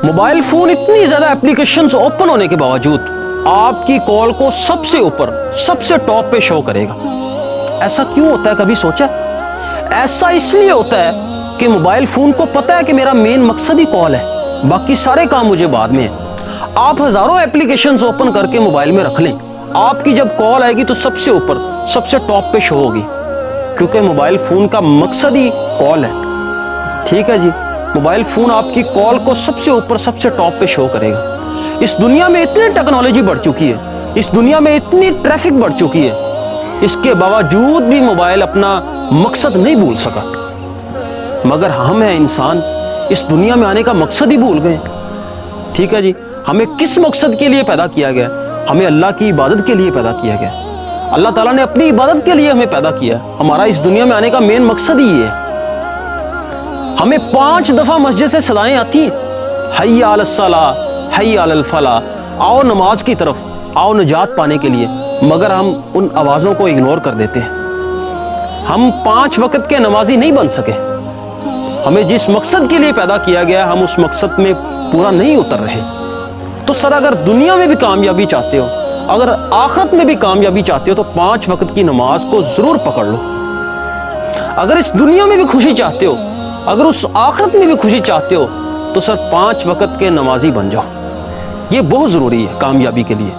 Mobile phone اتنی زیادہ applications open ہونے کے باوجود آپ کی کال کو سب سے اوپر سب سے ٹاپ پہ شو کرے گا. ایسا کیوں ہوتا ہے کبھی سوچا؟ ایسا اس لیے ہوتا ہے کہ موبائل فون کو پتہ ہے کہ میرا مین مقصد ہی کال ہے, باقی سارے کام مجھے بعد میں ہیں. آپ ہزاروں اپلیکیشنز اوپن کر کے موبائل میں رکھ لیں, آپ کی جب کال آئے گی تو سب سے اوپر سب سے ٹاپ پہ شو ہوگی, کیونکہ موبائل فون کا مقصد ہی کال ہے. ٹھیک ہے جی, موبائل فون آپ کی کال کو سب سے اوپر سب سے ٹاپ پہ شو کرے گا. اس دنیا میں اتنی ٹیکنالوجی بڑھ چکی ہے, اس دنیا میں اتنی ٹریفک بڑھ چکی ہے, اس کے باوجود بھی موبائل اپنا مقصد نہیں بھول سکا. مگر ہم ہیں انسان, اس دنیا میں آنے کا مقصد ہی بھول گئے. ٹھیک ہے جی, ہمیں کس مقصد کے لیے پیدا کیا گیا؟ ہمیں اللہ کی عبادت کے لیے پیدا کیا گیا. اللہ تعالیٰ نے اپنی عبادت کے لیے ہمیں پیدا کیا. ہمارا اس دنیا میں آنے کا مین مقصد ہی ہے. ہمیں 5 دفعہ مسجد سے صدائیں آتی ہیں, حی علی الصلاۃ, حی علی الفلاح, آؤ نماز کی طرف, آؤ نجات پانے کے لیے, مگر ہم ان آوازوں کو اگنور کر دیتے ہیں. ہم 5 وقت کے نمازی نہیں بن سکے. ہمیں جس مقصد کے لیے پیدا کیا گیا ہم اس مقصد میں پورا نہیں اتر رہے. تو سر اگر دنیا میں بھی کامیابی چاہتے ہو, اگر آخرت میں بھی کامیابی چاہتے ہو تو 5 وقت کی نماز کو ضرور پکڑ لو. اگر اس دنیا میں بھی خوشی چاہتے ہو, اگر اس آخرت میں بھی خوشی چاہتے ہو تو سر 5 وقت کے نمازی بن جاؤ. یہ بہت ضروری ہے کامیابی کے لیے.